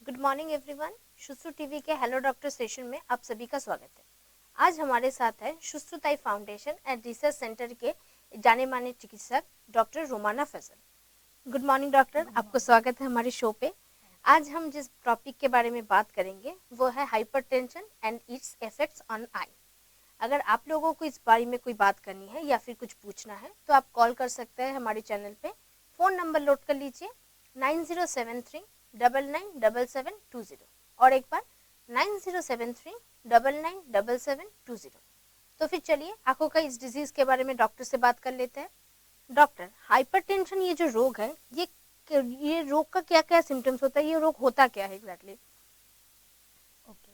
Good morning everyone. Shushru TV के hello doctor session में आप सभी का स्वागत है। आज हमारे साथ है शुश्रुताई फाउंडेशन एंड रिसर्च सेंटर के जाने माने चिकित्सक doctor Romana Faisal. Good morning doctor, आपको स्वागत है हमारे शो पे। आज हम जिस टॉपिक के बारे में बात करेंगे वो है hypertension and it's effects on I. अगर आप लोगों को इस बारे में कोई बात करनी है या फिर कुछ पूछना है तो आप कॉल कर सकते हैं हमारे चैनल पे। फ़ोन नंबर नोट कर लीजिए 9073997720 और एक बार 9073997720। तो फिर चलिए आंखों का इस डिजीज़ के बारे में डॉक्टर से बात कर लेते हैं। डॉक्टर, हाइपरटेंशन ये जो रोग है ये रोग का क्या क्या सिम्टम्स होता है, ये रोग होता क्या है एग्जैक्टली? ओके,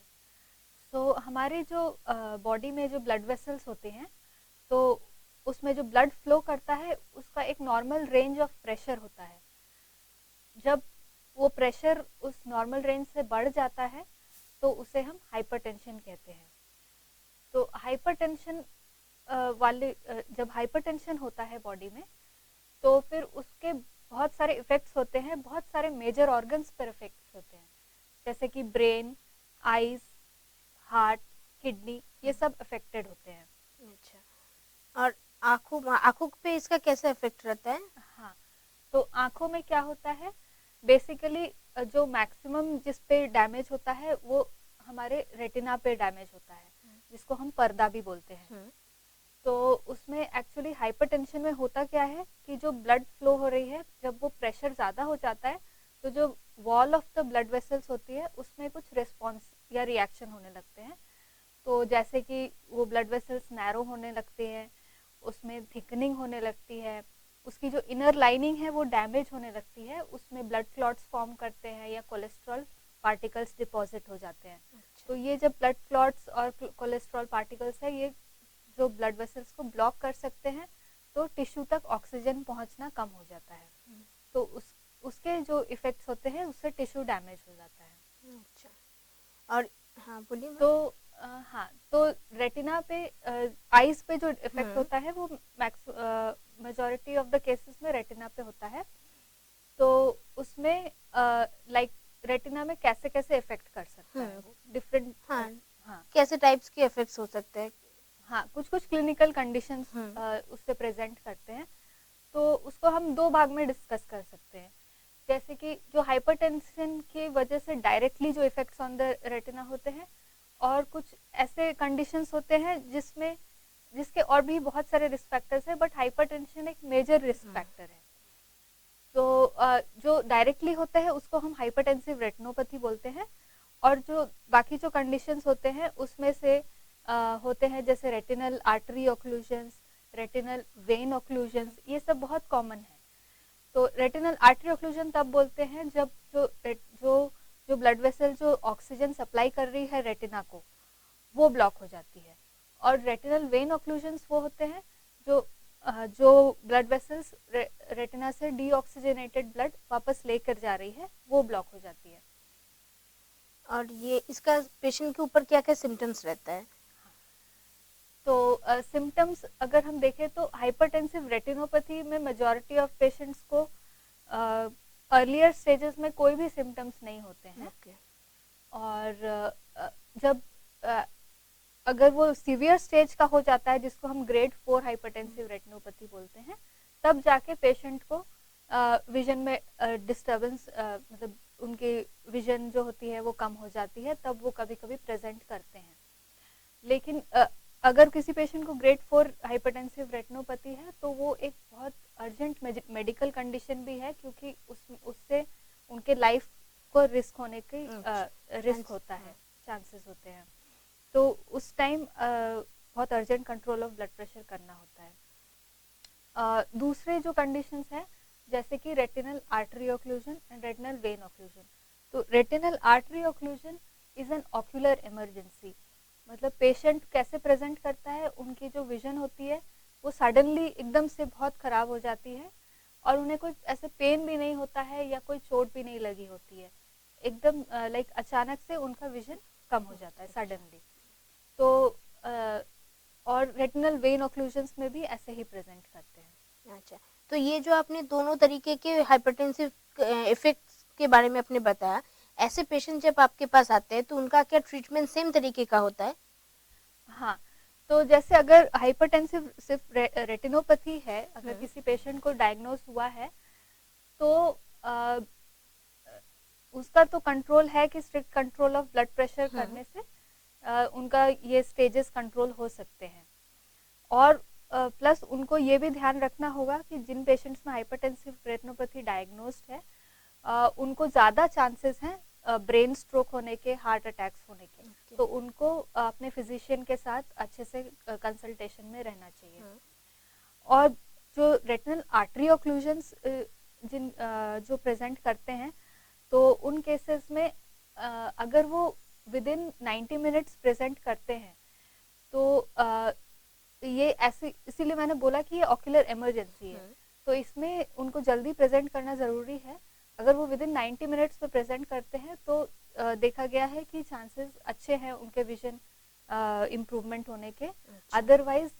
सो हमारे जो बॉडी में जो ब्लड वेसल्स होते हैं, तो उसमें जो ब्लड फ्लो करता है उसका एक नॉर्मल रेंज ऑफ प्रेशर होता है। जब वो प्रेशर उस नॉर्मल रेंज से बढ़ जाता है तो उसे हम हाइपरटेंशन कहते हैं। तो हाइपरटेंशन जब हाइपरटेंशन होता है बॉडी में तो फिर उसके बहुत सारे इफेक्ट्स होते हैं, बहुत सारे मेजर ऑर्गन्स पर इफेक्ट्स होते हैं, जैसे कि ब्रेन, आईज, हार्ट, किडनी, ये सब अफेक्टेड होते हैं। अच्छा, और आँखों पे इसका कैसा इफेक्ट रहता है? हाँ, तो आँखों में क्या होता है, बेसिकली जो मैक्सिमम जिस पे डैमेज होता है वो हमारे रेटिना पे डैमेज होता है, जिसको हम पर्दा भी बोलते हैं। तो उसमें एक्चुअली हाइपरटेंशन में होता क्या है कि जो ब्लड फ्लो हो रही है, जब वो प्रेशर ज़्यादा हो जाता है तो जो wall of the blood vessels होती है उसमें कुछ रिस्पॉन्स या रिएक्शन होने लगते हैं। तो जैसे कि वो ब्लड वेसल्स नैरो होने लगते हैं, उसमें थिकनिंग होने लगती है, उसकी जो इनर लाइनिंग है वो डैमेज होने लगती है, उसमें ब्लड क्लॉट्स फॉर्म करते हैं या कोलेस्ट्रॉल पार्टिकल्स डिपॉजिट हो जाते हैं। अच्छा। तो ये जब ब्लड क्लॉट्स और कोलेस्ट्रॉल पार्टिकल्स है, ये जो ब्लड वेसल्स को ब्लॉक कर सकते हैं, तो टिश्यू तक ऑक्सीजन पहुंचना कम हो जाता है। तो उसके जो इफेक्ट्स होते हैं उससे टिश्यू डैमेज हो जाता है। अच्छा, और हाँ बोलिए। तो हाँ, तो रेटिना पे, आईज पे जो इफेक्ट होता है वो मेजॉरिटी ऑफ द केसेस में रेटिना पे होता है। तो उसमें लाइक रेटिना में कैसे कैसे इफेक्ट कर सकता है वो डिफरेंट। हाँ, हाँ, कैसे टाइप्स के इफेक्ट्स हो सकते हैं? हाँ, कुछ कुछ क्लिनिकल कंडीशंस उससे प्रेजेंट करते हैं। तो उसको हम दो भाग में डिस्कस कर सकते हैं। जैसे कि जो हाइपरटेंशन की वजह से डायरेक्टली जो इफेक्ट्स ऑन द रेटिना होते हैं, और कुछ ऐसे कंडीशंस होते हैं जिसके और भी बहुत सारे रिस्क फैक्टर्स हैं, बट हाइपरटेंशन एक मेजर रिस्क फैक्टर है। तो जो डायरेक्टली होता है उसको हम हाइपरटेंसिव रेटिनोपैथी बोलते हैं, और जो बाकी जो कंडीशंस होते हैं उसमें से होते हैं जैसे रेटिनल आर्टरी ऑक्लूजन्स, रेटिनल वेन ऑक्लूजन्स, ये सब बहुत कॉमन है। तो रेटिनल आर्टरी ऑक्लूजन तब बोलते हैं जब जो जो ब्लड वेसल जो ऑक्सीजन सप्लाई कर रही है रेटिना को, वो ब्लॉक हो जाती है। और रेटिनल वेन ऑक्लूजन्स वो होते हैं जो ब्लड वेसल्स रेटिना से डीऑक्सीजनेटेड ब्लड वापस लेकर जा रही है, वो ब्लॉक हो जाती है। और ये इसका पेशेंट के ऊपर क्या क्या सिम्टम्स रहता है? तो सिम्टम्स अगर हम देखें तो हाइपरटेंसिव रेटिनोपैथी में मेजॉरिटी ऑफ पेशेंट्स को अर्लियर स्टेजेस में कोई भी सिम्टम्स नहीं होते हैं। और जब अगर वो सीवियर स्टेज का हो जाता है, जिसको हम ग्रेड 4 हाइपरटेंसिव रेटिनोपैथी बोलते हैं, तब जाके पेशेंट को विजन में डिस्टर्बेंस, मतलब उनकी विजन जो होती है वो कम हो जाती है, तब वो कभी कभी प्रेजेंट करते हैं। लेकिन अगर किसी पेशेंट को ग्रेड 4 हाइपरटेंसिव रेटिनोपैथी है तो वो एक बहुत अर्जेंट मेडिकल कंडीशन भी है, क्योंकि उससे उनके लाइफ को रिस्क होने की रिस्क होता है, चांसेस होते हैं। तो उस टाइम बहुत urgent control of blood pressure करना होता है। दूसरे जो कंडीशंस हैं जैसे कि retinal artery occlusion and retinal vein occlusion. तो retinal artery occlusion is an ocular emergency. मतलब पेशेंट कैसे प्रेजेंट करता है, उनकी जो विजन होती है वो सडनली एकदम से बहुत खराब हो जाती है, और उन्हें कोई ऐसे पेन भी नहीं होता है या कोई चोट भी नहीं लगी होती है, एकदम लाइक अचानक से उनका विजन कम हो जाता है सडनली। तो और रेटिनल वेन ऑक्लूजन्स में भी ऐसे ही प्रेजेंट करते हैं। अच्छा, तो ये जो आपने दोनों तरीके के हाइपरटेंसिव इफेक्ट्स के बारे में आपने बताया, ऐसे पेशेंट जब आपके पास आते हैं तो उनका क्या ट्रीटमेंट सेम तरीके का होता है? हाँ, तो जैसे अगर हाइपरटेंसिव सिर्फ रेटिनोपैथी है, अगर हम्म, किसी पेशेंट को डायग्नोज हुआ है तो अ, उसका तो कंट्रोल है कि strict control of blood pressure hmm, करने से उनका ये स्टेजेस कंट्रोल हो सकते हैं। और प्लस उनको ये भी ध्यान रखना होगा कि जिन पेशेंट्स में हाइपरटेंसिव रेटिनोपैथी डायग्नोस्ड है, उनको ज़्यादा चांसेस हैं ब्रेन स्ट्रोक होने के, हार्ट अटैक्स होने के। ओके, तो उनको अपने फिजिशियन के साथ अच्छे से कंसल्टेशन में रहना चाहिए। हम्म, और जो रेटिनल आर्टरी ओक्लूजन्स जो प्रेजेंट करते हैं, तो उन केसेस में अगर वो विद इन 90 मिनट्स प्रेजेंट करते हैं तो ये ऐसे, इसीलिए मैंने बोला कि ये ऑक्यूलर इमरजेंसी है। हम्म, तो इसमें उनको जल्दी प्रेजेंट करना ज़रूरी है। अगर वो विद इन 90 मिनट्स में प्रेजेंट करते हैं तो देखा गया है कि चांसेस अच्छे हैं उनके विजन इम्प्रूवमेंट होने के। अच्छा, अदरवाइज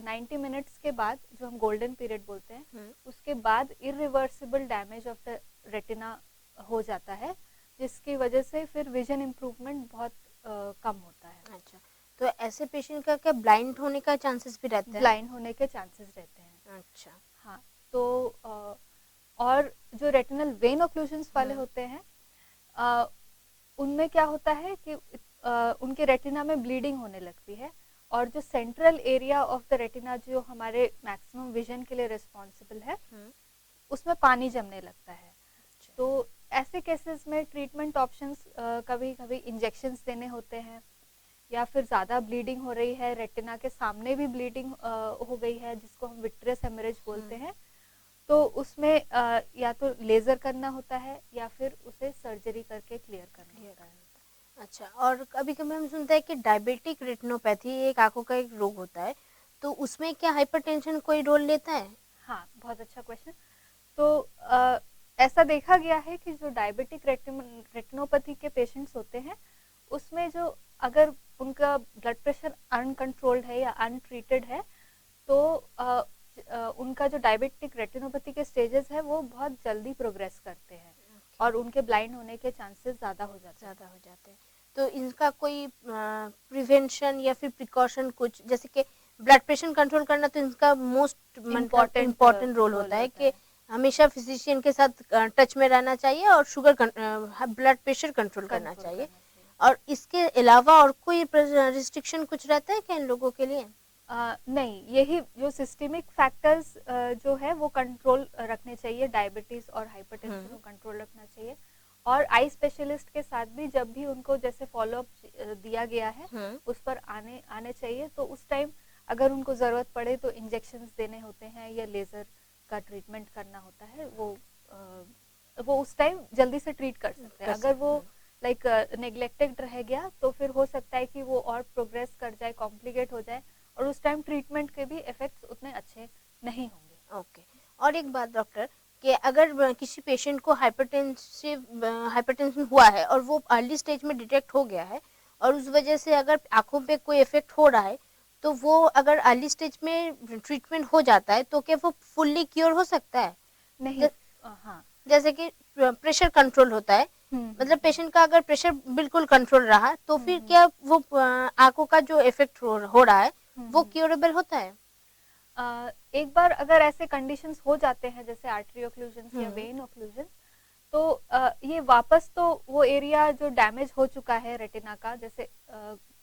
90 मिनट्स के बाद, जो हम गोल्डन पीरियड बोलते हैं, हम्म, उसके बाद irreversible damage of the retina हो जाता है, जिसकी वजह से फिर विजन इम्प्रूवमेंट बहुत कम होता है। अच्छा, तो ऐसे पेशेंट का क्या ब्लाइंड होने का चांसेस भी रहता है? ब्लाइंड होने के चांसेस रहते हैं। अच्छा, हाँ, तो और जो रेटिनल वेन ओक्लूजन्स वाले हम्म, होते हैं, अ, उनमें क्या होता है कि उनके रेटिना में ब्लीडिंग होने लगती है, और जो central area of the retina, जो हमारे मैक्सिमम विजन के लिए रिस्पॉन्सिबल है, हम्म, उसमें पानी जमने लगता है। अच्छा, तो ऐसे केसेस में ट्रीटमेंट ऑप्शंस कभी कभी इंजेक्शंस देने होते हैं, या फिर ज़्यादा ब्लीडिंग हो रही है, रेटिना के सामने भी ब्लीडिंग हो गई है, जिसको हम विट्रियस हेमरेज बोलते हैं, तो उसमें या तो लेज़र करना होता है या फिर उसे सर्जरी करके क्लियर करना क्लियर होता है। करना होता है। अच्छा, और कभी-कभी हम सुनते हैं कि डायबिटिक रेटिनोपैथी एक आंखों का एक रोग होता है, तो उसमें क्या हाइपरटेंशन कोई रोल लेता है? हाँ, बहुत अच्छा क्वेश्चन। तो ऐसा देखा गया है कि जो डायबिटिक रेटिनोपैथी के पेशेंट्स होते हैं, उसमें जो, अगर उनका ब्लड प्रेशर अनकंट्रोल्ड है या अनट्रीटेड है, तो उनका जो डायबिटिक रेटिनोपैथी के स्टेजेस है वो बहुत जल्दी प्रोग्रेस करते हैं, ओके, और उनके ब्लाइंड होने के चांसेस ज़्यादा हो जाते हैं। ज़्यादा हो जाते हैं। तो इनका कोई प्रिवेंशन या फिर प्रिकॉशन कुछ, जैसे कि ब्लड प्रेशर कंट्रोल करना तो इनका मोस्ट मतलब इम्पॉर्टेंट इम्पोर्टेंट रोल रोल होता है होता कि है। हमेशा फिजिशियन के साथ टच में रहना चाहिए और ब्लड प्रेशर कंट्रोल करना कंट्रोल चाहिए। करना चाहिए। और इसके अलावा और कोई रिस्ट्रिक्शन कुछ रहता है क्या इन लोगों के लिए? नहीं, यही जो सिस्टमिक फैक्टर्स जो है वो कंट्रोल रखने चाहिए, डायबिटीज और हाइपरटेंशन हम्म, को कंट्रोल रखना चाहिए। और आई स्पेशलिस्ट के साथ भी जब भी उनको जैसे फॉलोअप दिया गया है, हम्म, उस पर आने आने चाहिए। तो उस टाइम अगर उनको ज़रूरत पड़े तो इंजेक्शंस देने होते हैं या लेज़र का ट्रीटमेंट करना होता है, वो उस टाइम जल्दी से ट्रीट कर सकते हैं। कर अगर सकते वो हैं। लाइक नेग्लेक्टेड रह गया तो फिर हो सकता है कि वो और प्रोग्रेस कर जाए, कॉम्प्लिकेट हो जाए, और उस टाइम ट्रीटमेंट के भी इफेक्ट्स उतने अच्छे नहीं होंगे। ओके, और एक बात डॉक्टर, कि अगर किसी पेशेंट को हाइपरटेंशन हुआ है और वो अर्ली स्टेज में डिटेक्ट हो गया है और उस वजह से अगर आंखों पे कोई इफेक्ट हो रहा है, तो वो अगर अर्ली स्टेज में ट्रीटमेंट हो जाता है तो क्या वो फुल्ली क्योर हो सकता है? नहीं। ज- हाँ। जैसे कि प्रेशर कंट्रोल होता है, मतलब पेशेंट का अगर प्रेशर बिल्कुल कंट्रोल रहा तो फिर हम्म क्या वो आंखों का जो इफेक्ट हो रहा है वो हम्म क्योरेबल होता है? एक बार अगर ऐसे कंडीशंस हो जाते हैं, जैसे आर्टरी ओक्लूजन्स या हम्म, वेन ओक्लूजन, तो ये वापस तो वो एरिया जो डैमेज हो चुका है रेटिना का, जैसे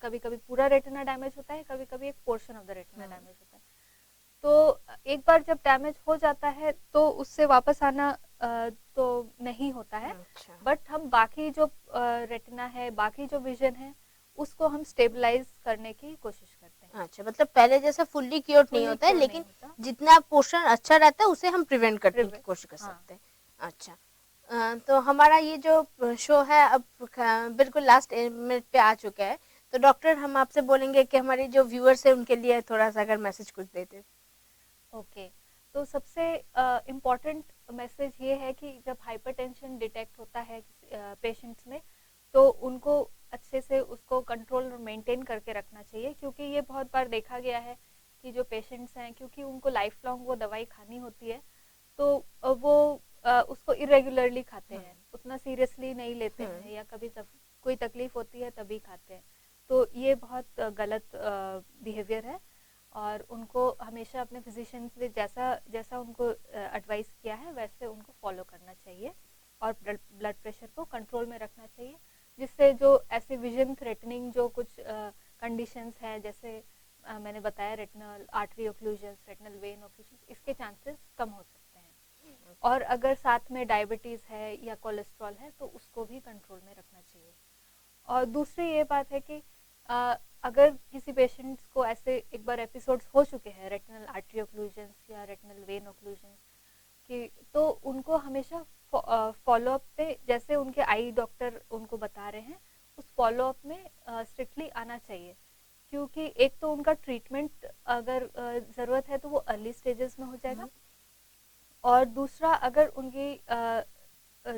कभी कभी पूरा रेटिना डैमेज होता है, कभी कभी एक portion of the retina hmm, damage होता है। तो एक बार जब डैमेज हो जाता है तो उससे वापस आना तो नहीं होता है। अच्छा, बट हम बाकी जो रेटिना है, बाकी जो विजन है, उसको हम स्टेबलाइज करने की कोशिश करते हैं। अच्छा, मतलब पहले जैसा फुल्ली क्योर नहीं फुल्ली होता है, क्योर नहीं लेकिन होता। जितना पोर्शन अच्छा रहता है उसे हम प्रिवेंट करने की प्रिवे कोशिश कर हाँ। सकते हैं। अच्छा, तो हमारा ये जो शो है अब बिल्कुल लास्ट मिनट पे आ चुका है। तो डॉक्टर, हम आपसे बोलेंगे कि हमारे जो व्यूअर्स है उनके लिए थोड़ा सा अगर मैसेज कुछ देते। ओके, तो सबसे इम्पॉर्टेंट मैसेज ये है कि जब हाइपरटेंशन डिटेक्ट होता है पेशेंट्स में, तो उनको अच्छे से उसको कंट्रोल और मेंटेन करके रखना चाहिए, क्योंकि ये बहुत बार देखा गया है कि जो पेशेंट्स हैं, क्योंकि उनको लाइफ लॉन्ग वो दवाई खानी होती है, तो वो उसको इरेगुलरली खाते हैं, उतना सीरियसली नहीं लेते हैं, या कभी कोई तकलीफ होती है तभी खाते हैं। तो ये बहुत गलत बिहेवियर है, और उनको हमेशा अपने फिजिशियन से जैसा उनको एडवाइस किया है वैसे उनको फॉलो करना चाहिए, और ब्लड प्रेशर को कंट्रोल में रखना चाहिए, जिससे जो ऐसे विजन थ्रेटनिंग जो कुछ कंडीशंस हैं, जैसे मैंने बताया रेटिनल आर्टरी ओक्लूजन्स, रेटिनल वेन ओक्लूजन्स, इसके चांसेस कम हो सकते हैं। और अगर साथ में डायबिटीज़ है या कोलेस्ट्रॉल है तो उसको भी कंट्रोल में रखना चाहिए। और दूसरी ये बात है कि अगर किसी पेशेंट्स को ऐसे एक बार एपिसोड्स हो चुके हैं रेटिनल आर्टरी ओक्लूजन्स या रेटिनल वेन ओक्लूजन्स कि, तो उनको हमेशा फॉलोअप पे, जैसे उनके आई डॉक्टर उनको बता रहे हैं, उस फॉलोअप में स्ट्रिक्टली आना चाहिए, क्योंकि एक तो उनका ट्रीटमेंट अगर ज़रूरत है तो वो अर्ली स्टेजेस में हो जाएगा, और दूसरा अगर उनकी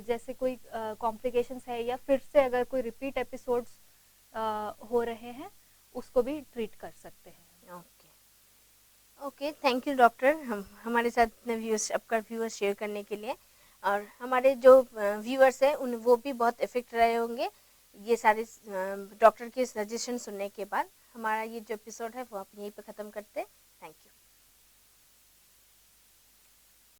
जैसे कोई कॉम्प्लिकेशंस है या फिर से अगर कोई रिपीट एपिसोड्स हो रहे हैं, उसको भी ट्रीट कर सकते हैं। Okay okay, thank you doctor, हम हमारे साथ इतने व्यूअर्स आपका व्यूअर्स शेयर करने के लिए। और हमारे जो व्यूअर्स हैं उन वो भी बहुत इफेक्ट रहे होंगे ये सारे डॉक्टर के सजेशन सुनने के बाद। हमारा ये जो एपिसोड है वो आप यहीं पे ख़त्म करते हैं। Thank you.